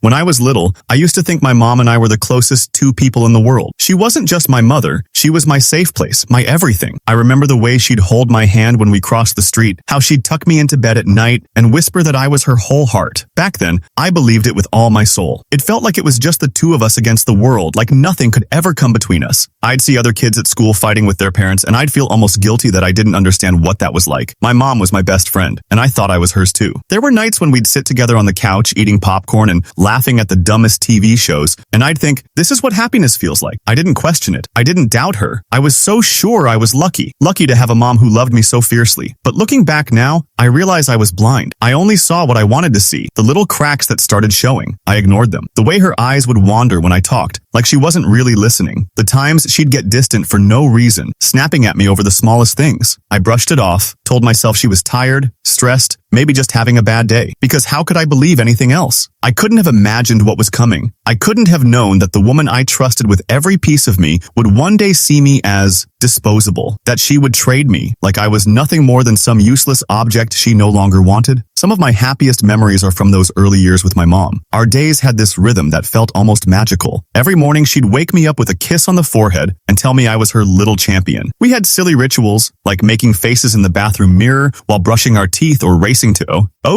When I was little, I used to think my mom and I were the closest two people in the world. She wasn't just my mother, she was my safe place, my everything. I remember the way she'd hold my hand when we crossed the street, how she'd tuck me into bed at night and whisper that I was her whole heart. Back then, I believed it with all my soul. It felt like it was just the two of us against the world, like nothing could ever come between us. I'd see other kids at school fighting with their parents, and I'd feel almost guilty that I didn't understand what that was like. My mom was my best friend, and I thought I was hers too. There were nights when we'd sit together on the couch, eating popcorn and laughing at the dumbest TV shows, and I'd think, this is what happiness feels like. I didn't question it. I didn't doubt her. I was so sure I was lucky to have a mom who loved me so fiercely. But looking back now, I realize I was blind. I only saw what I wanted to see, the little cracks that started showing. I ignored them. The way her eyes would wander when I talked, like she wasn't really listening. The times she'd get distant for no reason, snapping at me over the smallest things. I brushed it off, told myself she was tired, stressed, maybe just having a bad day. Because how could I believe anything else? I couldn't have imagined what was coming. I couldn't have known that the woman I trusted with every piece of me would one day see me as disposable, that she would trade me like I was nothing more than some useless object she no longer wanted. Some of my happiest memories are from those early years with my mom. Our days had this rhythm that felt almost magical. Every morning she'd wake me up with a kiss on the forehead and tell me I was her little champion. We had silly rituals, like making faces in the bathroom mirror while brushing our teeth or racing to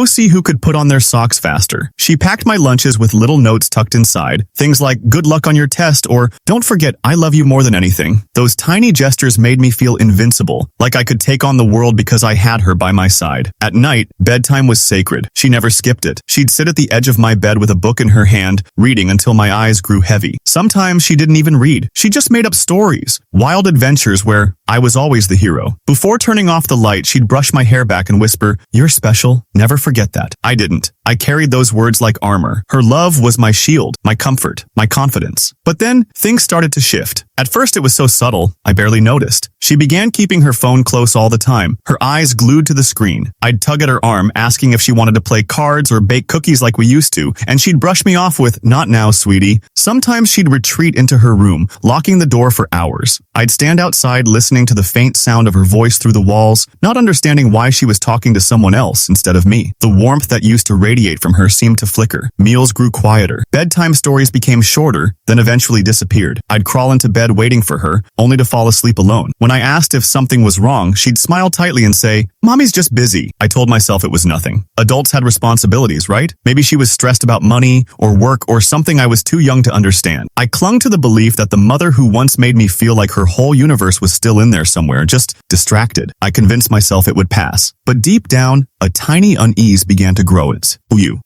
see who could put on their socks faster. She packed my lunches with little notes tucked inside, things like good luck on your test or don't forget I love you more than anything. Those tiny gestures made me feel invincible, like I could take on the world because I had her by my side. At night, bedtime was sacred. She never skipped it. She'd sit at the edge of my bed with a book in her hand, reading until my eyes grew heavy. Sometimes she didn't even read. She just made up stories, wild adventures where I was always the hero. Before turning off the light, she'd brush my hair back and whisper, "You're special. Never forget that." I didn't. I carried those words like armor. Her love was my shield, my comfort, my confidence. But then, things started to shift. At first it was so subtle, I barely noticed. She began keeping her phone close all the time, her eyes glued to the screen. I'd tug at her arm, asking if she wanted to play cards or bake cookies like we used to, and she'd brush me off with, "Not now, sweetie." Sometimes she'd retreat into her room, locking the door for hours. I'd stand outside listening to the faint sound of her voice through the walls, not understanding why she was talking to someone else instead of me. The warmth that used to radiate from her seemed to flicker. Meals grew quieter. Bedtime stories became shorter, then eventually disappeared. I'd crawl into bed waiting for her, only to fall asleep alone. When I asked if something was wrong, she'd smile tightly and say, "Mommy's just busy." I told myself it was nothing. Adults had responsibilities, right? Maybe she was stressed about money or work or something I was too young to understand. I clung to the belief that the mother who once made me feel like her whole universe was still in there somewhere, just distracted. I convinced myself it would pass. But deep down, a tiny unease began to grow.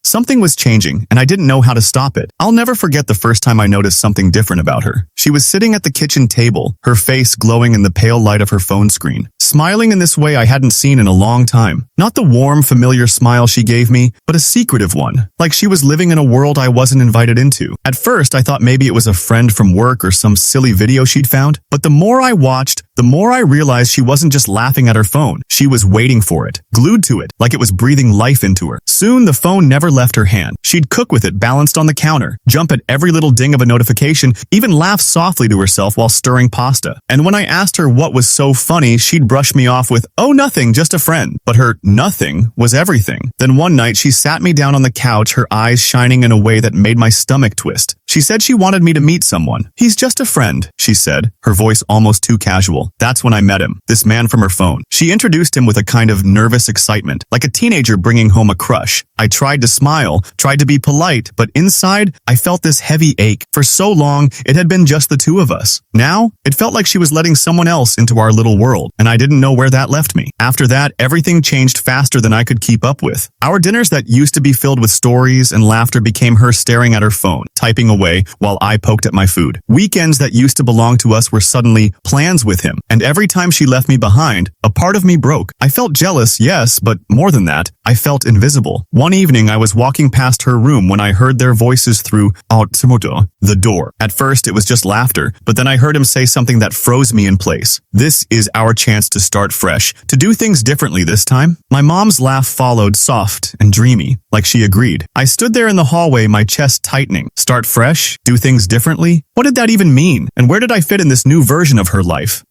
Something was changing, and I didn't know how to stop it. I'll never forget the first time I noticed something different about her. She was sitting at the kitchen table, her face glowing in the pale light of her phone screen, smiling in this way I hadn't seen in a long time. Not the warm, familiar smile she gave me, but a secretive one, like she was living in a world I wasn't invited into. At first, I thought maybe it was a friend from work or some silly video she'd found, but the more I watched, the more I realized she wasn't just laughing at her phone. She was waiting for it, glued to it, like it was breathing life into her. Soon, the phone never left her hand. She'd cook with it balanced on the counter, jump at every little ding of a notification, even laugh softly to herself while stirring pasta. And when I asked her what was so funny, she'd brush me off with, "Oh, nothing, just a friend." But her nothing was everything. Then one night, she sat me down on the couch, her eyes shining in a way that made my stomach twist. She said she wanted me to meet someone. "He's just a friend," she said, her voice almost too casual. That's when I met him, this man from her phone. She introduced him with a kind of nervous excitement, like a teenager bringing home a crush. I tried to smile, tried to be polite, but inside, I felt this heavy ache. For so long, it had been just the two of us. Now, it felt like she was letting someone else into our little world, and I didn't know where that left me. After that, everything changed faster than I could keep up with. Our dinners that used to be filled with stories and laughter became her staring at her phone, typing away while I poked at my food. Weekends that used to belong to us were suddenly plans with him, and every time she left me behind, a part of me broke. I felt jealous, yes, but more than that, I felt invisible. One evening, I was walking past her room when I heard their voices through the door. At first, it was just laughter, but then I heard him say something that froze me in place. "This is our chance to start fresh, to do things differently this time." My mom's laugh followed, soft and dreamy, like she agreed. I stood there in the hallway, my chest tightening. Start fresh? Do things differently? What did that even mean? And where did I fit in this new version of her life?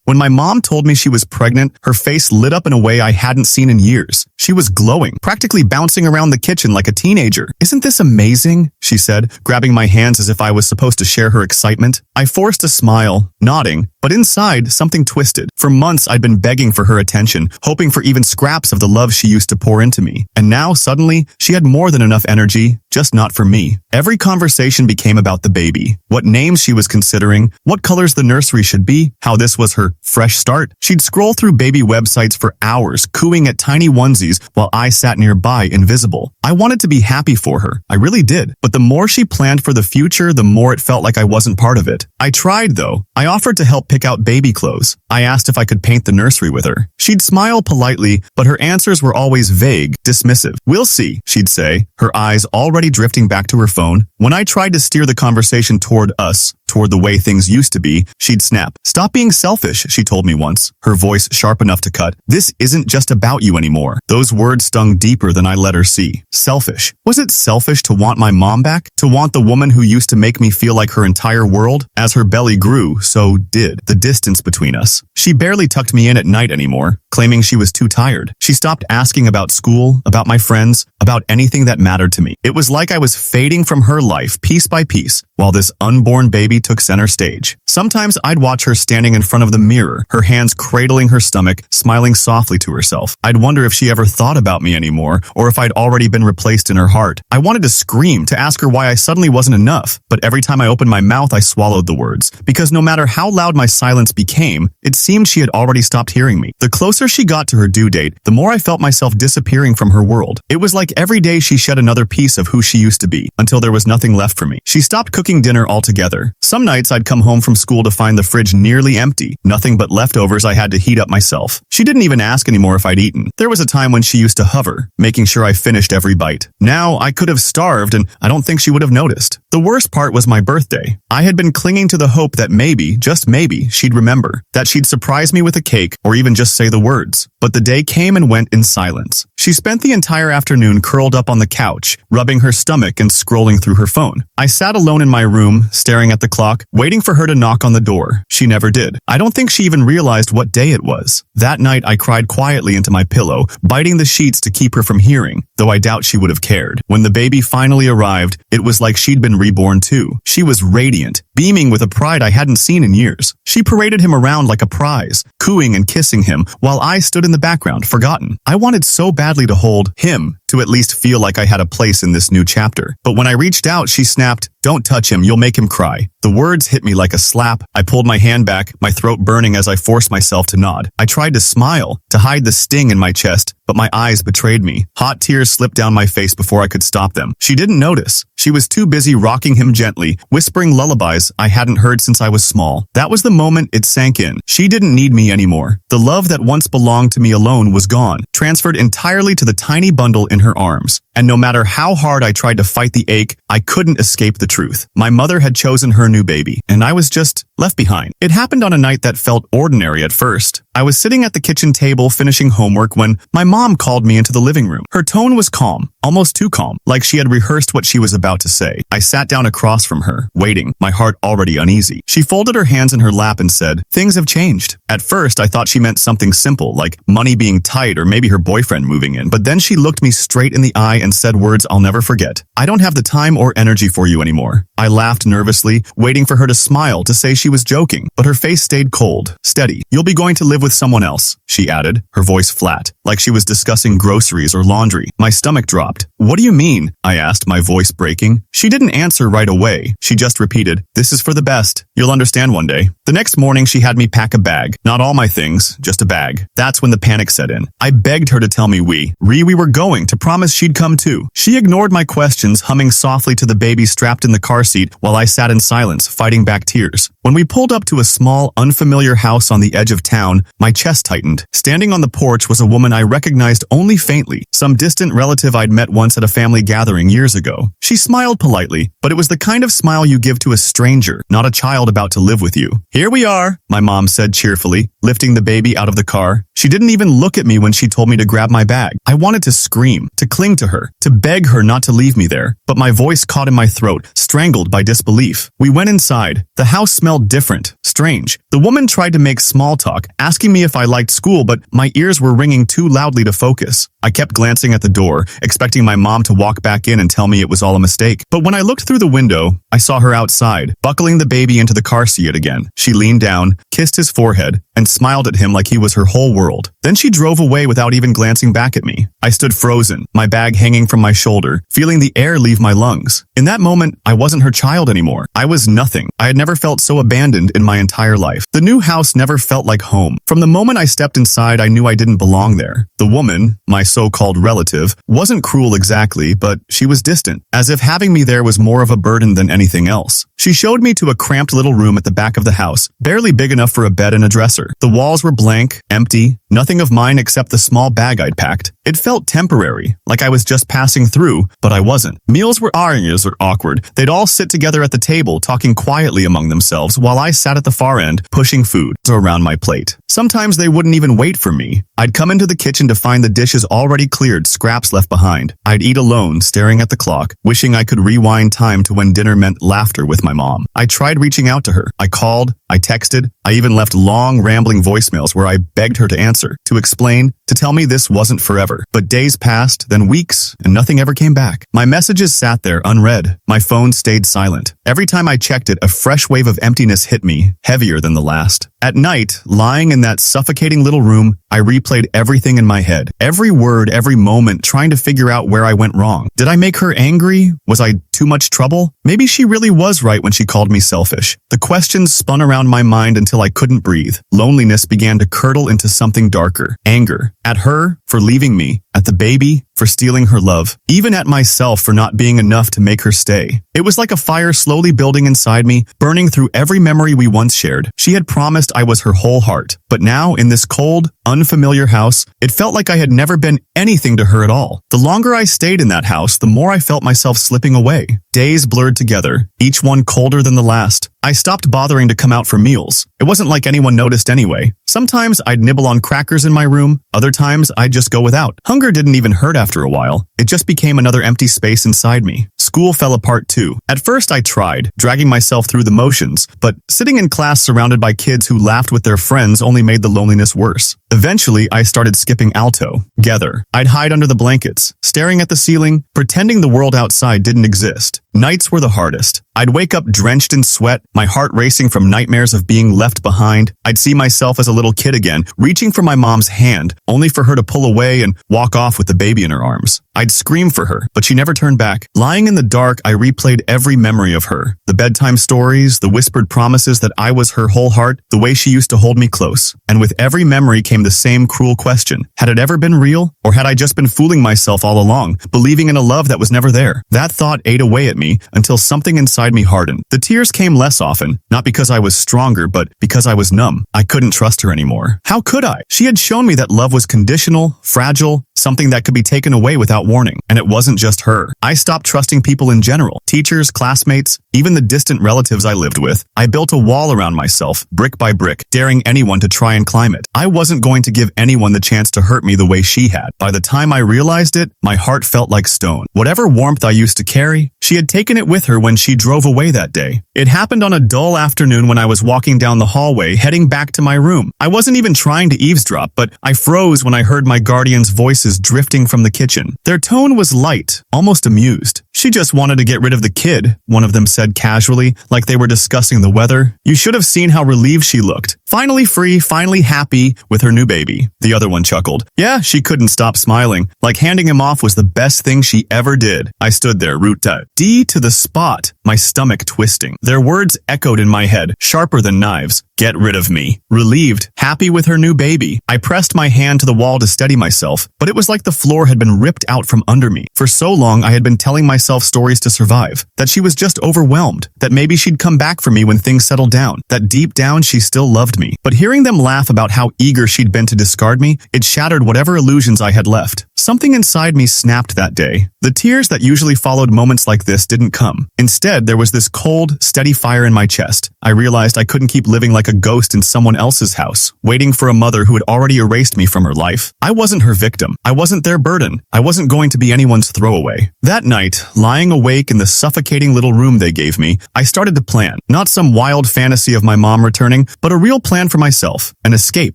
When my mom told me she was pregnant, her face lit up in a way I hadn't seen in years. She was glowing, practically bouncing around the kitchen like a teenager. "Isn't this amazing?" she said, grabbing my hands as if I was supposed to share her excitement. I forced a smile, nodding, but inside, something twisted. For months, I'd been begging for her attention, hoping for even scraps of the love she used to pour into me. And now, suddenly, she had more than enough energy, just not for me. Every conversation became about the baby, what names she was considering, what colors the nursery should be, how this was her fresh start. She'd scroll through baby websites for hours, cooing at tiny onesies while I sat nearby, invisible. I wanted to be happy for her. I really did. But the more she planned for the future, the more it felt like I wasn't part of it. I tried, though. I offered to help pick out baby clothes. I asked if I could paint the nursery with her. She'd smile politely, but her answers were always vague, dismissive. "We'll see," she'd say, her eyes already drifting back to her phone. When I tried to steer the conversation toward us, toward the way things used to be, she'd snap. "Stop being selfish," she told me once, her voice sharp enough to cut. "This isn't just about you anymore." Those words stung deeper than I let her see. Selfish. Was it selfish to want my mom back? To want the woman who used to make me feel like her entire world? As her belly grew, so did the distance between us. She barely tucked me in at night anymore, claiming she was too tired. She stopped asking about school, about my friends, about anything that mattered to me. It was like I was fading from her life piece by piece, while this unborn baby took center stage. Sometimes I'd watch her standing in front of the mirror, her hands cradling her stomach, smiling softly to herself. I'd wonder if she ever thought about me anymore, or if I'd already been replaced in her heart. I wanted to scream, to ask her why I suddenly wasn't enough, but every time I opened my mouth, I swallowed the words. Because no matter how loud my silence became, it seemed she had already stopped hearing me. The closer she got to her due date, the more I felt myself disappearing from her world. It was like every day she shed another piece of who she used to be, until there was nothing left for me. She stopped cooking dinner altogether. Some nights I'd come home from school to find the fridge nearly empty, nothing but leftovers I had to heat up myself. She didn't even ask anymore if I'd eaten. There was a time when she used to hover, making sure I finished every bite. Now I could have starved, and I don't think she would have noticed. The worst part was my birthday. I had been clinging to the hope that maybe, just maybe, she'd remember, that she'd surprise me with a cake or even just say the words. But the day came and went in silence. She spent the entire afternoon curled up on the couch, rubbing her stomach and scrolling through her phone. I sat alone in my room, staring at the clock, waiting for her to knock on the door. She never did. I don't think she even realized what day it was. That night, I cried quietly into my pillow, biting the sheets to keep her from hearing, though I doubt she would have cared. When the baby finally arrived, it was like she'd been reborn too. She was radiant, beaming with a pride I hadn't seen in years. She paraded him around like a prize, cooing and kissing him, while I stood in the background, forgotten. I wanted so badly to hold him, to at least feel like I had a place in this new chapter. But when I reached out, she snapped, "Don't touch him, you'll make him cry." The words hit me like a slap. I pulled my hand back, my throat burning as I forced myself to nod. I tried to smile, to hide the sting in my chest, but my eyes betrayed me. Hot tears slipped down my face before I could stop them. She didn't notice. She was too busy rocking him gently, whispering lullabies I hadn't heard since I was small. That was the moment it sank in. She didn't need me anymore. The love that once belonged to me alone was gone, transferred entirely to the tiny bundle in her arms. And no matter how hard I tried to fight the ache, I couldn't escape the truth. My mother had chosen her new baby, and I was just left behind. It happened on a night that felt ordinary at first. I was sitting at the kitchen table finishing homework when my mom called me into the living room. Her tone was calm, almost too calm, like she had rehearsed what she was about to say. I sat down across from her, waiting, my heart already uneasy. She folded her hands in her lap and said, "Things have changed." At first, I thought she meant something simple, like money being tight or maybe her boyfriend moving in. But then she looked me straight in the eye and said words I'll never forget. "I don't have the time or energy for you anymore." I laughed nervously, waiting for her to smile, to say she was joking, but her face stayed cold, steady. "You'll be going to live with someone else," she added, her voice flat, like she was discussing groceries or laundry. My stomach dropped. "What do you mean?" I asked, my voice breaking. She didn't answer right away. She just repeated, "This is for the best. You'll understand one day." The next morning, she had me pack a bag. Not all my things, just a bag. That's when the panic set in. I begged her to tell me we were going, to promise she'd come too. She ignored my questions, humming softly to the baby strapped in the car seat while I sat in silence, fighting back tears. When we pulled up to a small, unfamiliar house on the edge of town, my chest tightened. Standing on the porch was a woman I recognized only faintly, some distant relative I'd met once at a family gathering years ago. She smiled politely, but it was the kind of smile you give to a stranger, not a child about to live with you. "Here we are," my mom said cheerfully, lifting the baby out of the car. She didn't even look at me when she told me to grab my bag. I wanted to scream, to cling to her, to beg her not to leave me there, but my voice caught in my throat, strangled by disbelief. We went inside. The house smelled different, strange. The woman tried to make small talk, asking me if I liked school, but my ears were ringing too loudly to focus. I kept glancing at the door, expecting my mom to walk back in and tell me it was all a mistake. But when I looked through the window, I saw her outside, buckling the baby into the car seat again. She leaned down, kissed his forehead, and smiled at him like he was her whole world. Then she drove away without even glancing back at me. I stood frozen, my bag hanging from my shoulder, feeling the air leave my lungs. In that moment, I wasn't her child anymore. I was nothing. I had never felt so abandoned in my entire life. The new house never felt like home. From the moment I stepped inside, I knew I didn't belong there. The woman, my so-called relative, wasn't cruel exactly, but she was distant, as if having me there was more of a burden than anything else. She showed me to a cramped little room at the back of the house, barely big enough for a bed and a dresser. The walls were blank, empty, nothing of mine except the small bag I'd packed. It felt temporary, like I was just passing through, but I wasn't. Meals were awkward. They'd all sit together at the table, talking quietly among themselves, while I sat at the far end, pushing food around my plate. Sometimes they wouldn't even wait for me. I'd come into the kitchen to find the dishes already cleared, scraps left behind. I'd eat alone, staring at the clock, wishing I could rewind time to when dinner meant laughter with my mom. I tried reaching out to her. I called, I texted, I even left long, rambling voicemails where I begged her to answer, to explain, to tell me this wasn't forever. But days passed, then weeks, and nothing ever came back. My messages sat there unread. My phone stayed silent. Every time I checked it, a fresh wave of emptiness hit me, heavier than the last. At night, lying in that suffocating little room, I replayed everything in my head. Every word, every moment, trying to figure out where I went wrong. Did I make her angry? Was I too much trouble? Maybe she really was right when she called me selfish. The questions spun around my mind until I couldn't breathe. Loneliness began to curdle into something darker. Anger. At her for leaving me. At the baby for stealing her love. Even at myself for not being enough to make her stay. It was like a fire slowly building inside me, burning through every memory we once shared. She had promised I was her whole heart. But now, in this cold, unfamiliar house, it felt like I had never been anything to her at all. The longer I stayed in that house, the more I felt myself slipping away. Days blurred together, each one colder than the last. I stopped bothering to come out for meals. It wasn't like anyone noticed anyway. Sometimes I'd nibble on crackers in my room. Other times I'd just go without. Hunger didn't even hurt after a while. It just became another empty space inside me. School fell apart too. At first I tried, dragging myself through the motions, but sitting in class surrounded by kids who laughed with their friends only made the loneliness worse. Eventually, I started skipping alto. Together, I'd hide under the blankets, staring at the ceiling, pretending the world outside didn't exist. Nights were the hardest. I'd wake up drenched in sweat, my heart racing from nightmares of being left behind. I'd see myself as a little kid again, reaching for my mom's hand, only for her to pull away and walk off with the baby in her arms. I'd scream for her, but she never turned back. Lying in the dark, I replayed every memory of her. The bedtime stories, the whispered promises that I was her whole heart, the way she used to hold me close. And with every memory came the same cruel question. Had it ever been real? Or had I just been fooling myself all along, believing in a love that was never there? That thought ate away at me until something inside me hardened. The tears came less often, not because I was stronger, but because I was numb. I couldn't trust her anymore. How could I? She had shown me that love was conditional, fragile, something that could be taken away without warning. And it wasn't just her. I stopped trusting people in general. Teachers, classmates, even the distant relatives I lived with. I built a wall around myself, brick by brick, daring anyone to try and climb it. I wasn't going to give anyone the chance to hurt me the way she had. By the time I realized it, my heart felt like stone. Whatever warmth I used to carry, she had taken it with her when she drove away that day. It happened on a dull afternoon when I was walking down the hallway, heading back to my room. I wasn't even trying to eavesdrop, but I froze when I heard my guardian's voices drifting from the kitchen. Their tone was light, almost amused. She just wanted to get rid of the kid, one of them said casually, like they were discussing the weather. You should have seen how relieved she looked. Finally free, finally happy with her new baby. The other one chuckled. Yeah, she couldn't stop smiling, like handing him off was the best thing she ever did. I stood there, root D to the spot, my stomach twisting. Their words echoed in my head, sharper than knives. Get rid of me. Relieved, happy with her new baby. I pressed my hand to the wall to steady myself, but it was like the floor had been ripped out from under me. For so long, I had been telling myself stories to survive, that she was just overwhelmed, that maybe she'd come back for me when things settled down, that deep down she still loved me. But hearing them laugh about how eager she'd been to discard me, it shattered whatever illusions I had left. Something inside me snapped that day. The tears that usually followed moments like this didn't come. Instead, there was this cold, steady fire in my chest. I realized I couldn't keep living like a ghost in someone else's house, waiting for a mother who had already erased me from her life. I wasn't her victim. I wasn't their burden. I wasn't going to be anyone's throwaway. That night, lying awake in the suffocating little room they gave me, I started to plan. Not some wild fantasy of my mom returning, but a real plan for myself. An escape.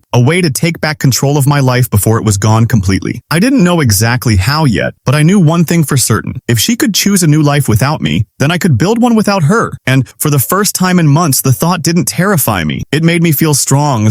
A way to take back control of my life before it was gone completely. I didn't know exactly how yet, but I knew one thing for certain. If she could choose a new life without me, then I could build one without her. And for the first time in months, the thought didn't terrify me. It made me feel strong.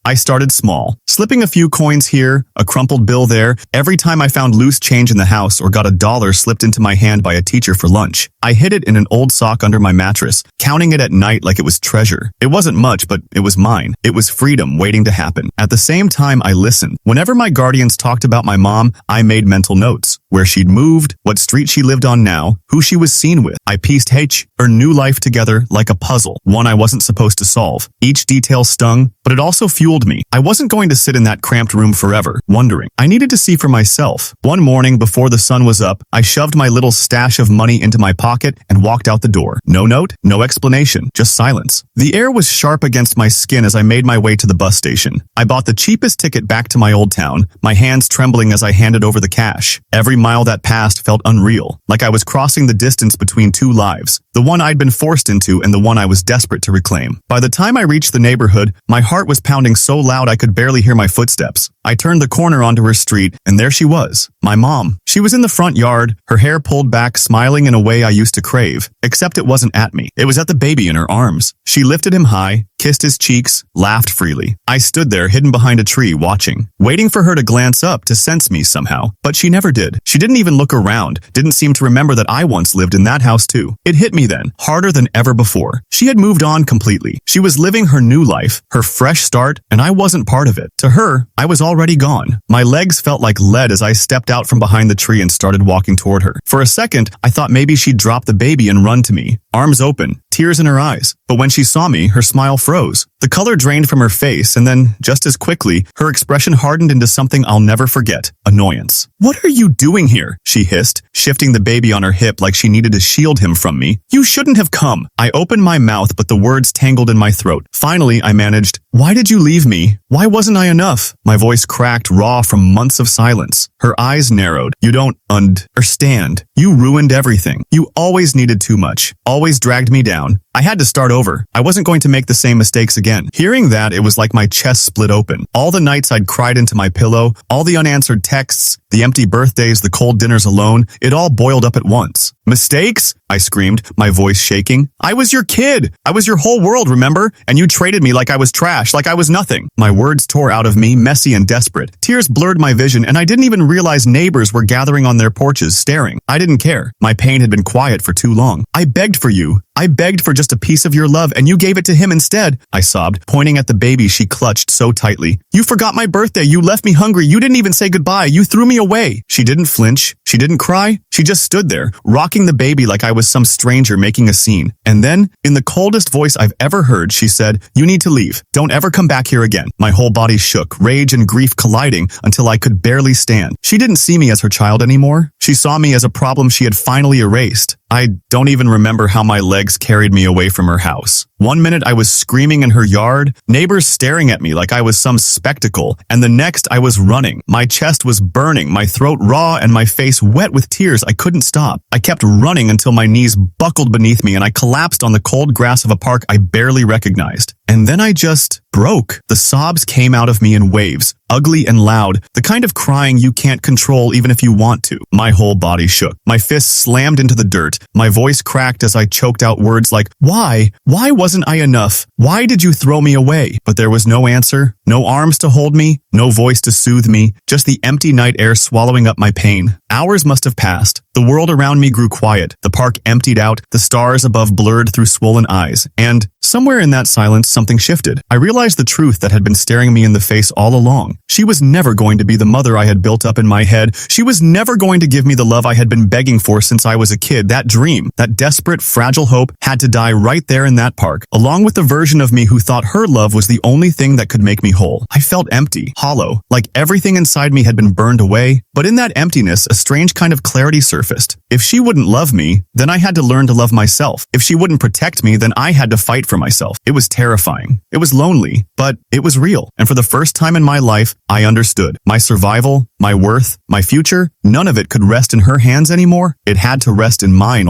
I started small, slipping a few coins here, a crumpled bill there, every time I found loose change in the house or got a dollar slipped into my hand by a teacher for lunch. I hid it in an old sock under my mattress, counting it at night like it was treasure. It wasn't much, but it was mine. It was freedom waiting to happen. At the same time, I listened. Whenever my guardians talked about my mom, I made mental notes. Where she'd moved, what street she lived on now, who she was seen with. I pieced her new life together like a puzzle, one I wasn't supposed to solve. Each detail stung, but it also fueled me. I wasn't going to sit in that cramped room forever, wondering. I needed to see for myself. One morning before the sun was up, I shoved my little stash of money into my pocket and walked out the door. No note, no explanation, just silence. The air was sharp against my skin as I made my way to the bus station. I bought the cheapest ticket back to my old town, my hands trembling as I handed over the cash. Every mile that passed felt unreal, like I was crossing the distance between two lives, the one I'd been forced into and the one I was desperate to reclaim. By the time I reached the neighborhood, my heart was pounding so loud I could barely hear my footsteps. I turned the corner onto her street, and there she was, my mom. She was in the front yard, her hair pulled back, smiling in a way I used to crave, except it wasn't at me. It was at the baby in her arms. She lifted him high, kissed his cheeks, laughed freely. I stood there, hidden behind a tree, watching, waiting for her to glance up to sense me somehow. But she never did. She didn't even look around, didn't seem to remember that I once lived in that house too. It hit me then, harder than ever before. She had moved on completely. She was living her new life, her fresh start, and I wasn't part of it. To her, I was already gone. My legs felt like lead as I stepped out from behind the tree and started walking toward her. For a second, I thought maybe she'd drop the baby and run to me, arms open, tears in her eyes. But when she saw me, her smile froze. The color drained from her face, and then, just as quickly, her expression hardened into something I'll never forget: annoyance. "What are you doing here?" she hissed, shifting the baby on her hip like she needed to shield him from me. "You shouldn't have come." I opened my mouth, but the words tangled in my throat. Finally, I managed, "Why did you leave me? Why wasn't I enough?" My voice cracked, raw from months of silence. Her eyes narrowed. "You don't understand. You ruined everything. You always needed too much. Always dragged me down. I had to start over. I wasn't going to make the same mistakes again." Hearing that, it was like my chest split open. All the nights I'd cried into my pillow, all the unanswered texts, the empty birthdays, the cold dinners alone, it all boiled up at once. "Mistakes?" I screamed, my voice shaking. "I was your kid. I was your whole world, remember? And you traded me like I was trash, like I was nothing." My words tore out of me, messy and desperate. Tears blurred my vision, and I didn't even realize neighbors were gathering on their porches, staring. I didn't care. My pain had been quiet for too long. "I begged for you. I begged for just a piece of your love, and you gave it to him instead," I sobbed, pointing at the baby she clutched so tightly. "You forgot my birthday. You left me hungry. You didn't even say goodbye. You threw me away." She didn't flinch. She didn't cry. She just stood there, rocking the baby like I was some stranger making a scene. And then, in the coldest voice I've ever heard, she said, "You need to leave. Don't ever come back here again." My whole body shook, rage and grief colliding until I could barely stand. She didn't see me as her child anymore. She saw me as a problem she had finally erased. I don't even remember how my legs carried me away from her house. One minute I was screaming in her yard, neighbors staring at me like I was some spectacle, and the next I was running. My chest was burning, my throat raw, and my face wet with tears. I couldn't stop. I kept running until my knees buckled beneath me and I collapsed on the cold grass of a park I barely recognized. And then I just broke. The sobs came out of me in waves, ugly and loud, the kind of crying you can't control even if you want to. My whole body shook. My fists slammed into the dirt. My voice cracked as I choked out words like, "Why? Why wasn't I enough? Why did you throw me away?" But there was no answer, no arms to hold me, no voice to soothe me, just the empty night air swallowing up my pain. Hours must have passed. The world around me grew quiet. The park emptied out, the stars above blurred through swollen eyes. And somewhere in that silence, something shifted. I realized the truth that had been staring me in the face all along. She was never going to be the mother I had built up in my head. She was never going to give me the love I had been begging for since I was a kid. That dream, that desperate, fragile hope, had to die right there in that park, along with the version of me who thought her love was the only thing that could make me whole. I felt empty, hollow, like everything inside me had been burned away. But in that emptiness, a strange kind of clarity surfaced. If she wouldn't love me, then I had to learn to love myself. If she wouldn't protect me, then I had to fight for myself. It was terrifying. terrifying. It was lonely, but it was real. And for the first time in my life, I understood. My survival, my worth, my future, none of it could rest in her hands anymore. It had to rest in mine.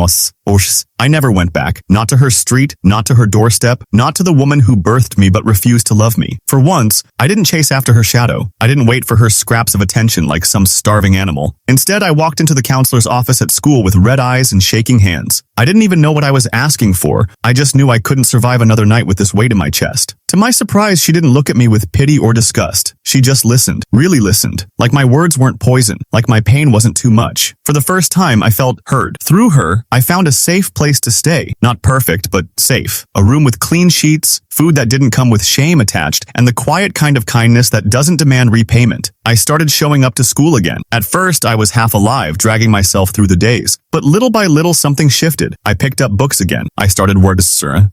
I never went back. Not to her street, not to her doorstep, not to the woman who birthed me but refused to love me. For once, I didn't chase after her shadow. I didn't wait for her scraps of attention like some starving animal. Instead, I walked into the counselor's office at school with red eyes and shaking hands. I didn't even know what I was asking for. I just knew I couldn't survive another night with this weight in my chest. To my surprise, she didn't look at me with pity or disgust. She just listened, really listened, like my words weren't poison, like my pain wasn't too much. For the first time, I felt heard. Through her, I found a safe place to stay. Not perfect, but safe. A room with clean sheets, food that didn't come with shame attached, and the quiet kind of kindness that doesn't demand repayment. I started showing up to school again. At first, I was half alive, dragging myself through the days. But little by little, something shifted. I picked up books again. I started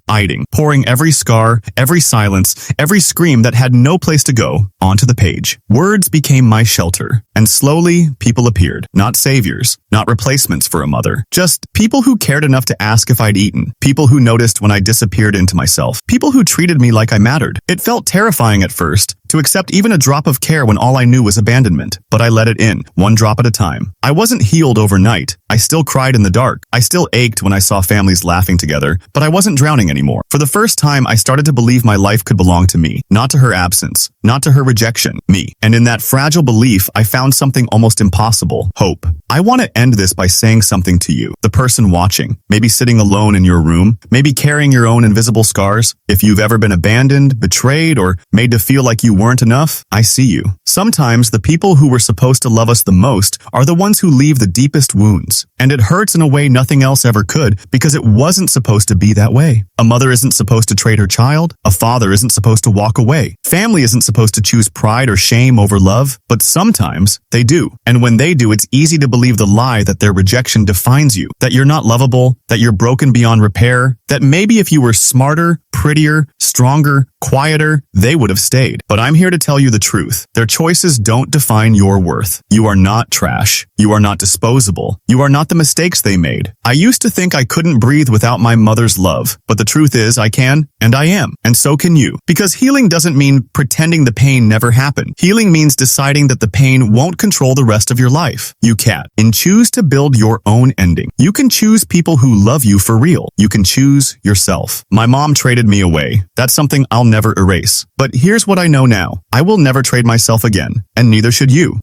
hiding, pouring every scar, every silence, every scream that had no place to go onto the page. Words became my shelter. And slowly, people appeared. Not saviors, not replacements for a mother. Just people who cared enough to ask if I'd eaten. People who noticed when I disappeared into myself. People who treated me like I mattered. It felt terrifying at first, to accept even a drop of care when all I knew was abandonment. But I let it in, one drop at a time. I wasn't healed overnight. I still cried in the dark. I still ached when I saw families laughing together, but I wasn't drowning anymore. For the first time, I started to believe my life could belong to me, not to her absence, not to her rejection, me. And in that fragile belief, I found something almost impossible: hope. I want to end this by saying something to you, the person watching, maybe sitting alone in your room, maybe carrying your own invisible scars. If you've ever been abandoned, betrayed, or made to feel like you weren't enough, I see you. Sometimes the people who were supposed to love us the most are the ones who leave the deepest wounds. And it hurts in a way nothing else ever could, because it wasn't supposed to be that way. A mother isn't supposed to trade her child. A father isn't supposed to walk away. Family isn't supposed to choose pride or shame over love, but sometimes they do. And when they do, it's easy to believe the lie that their rejection defines you, that you're not lovable, that you're broken beyond repair, that maybe if you were smarter, prettier, stronger, quieter, they would have stayed. But I'm here to tell you the truth. Their choices don't define your worth. You are not trash. You are not disposable. You are not the mistakes they made. I used to think I couldn't breathe without my mother's love, but the truth is I can, and I am, and so can you. Because healing doesn't mean pretending the pain never happened. Healing means deciding that the pain won't control the rest of your life. You can. And choose to build your own ending. You can choose people who love you for real. You can choose yourself. My mom traded me away. That's something I'll never erase. But here's what I know now. I will never trade myself again, and neither should you.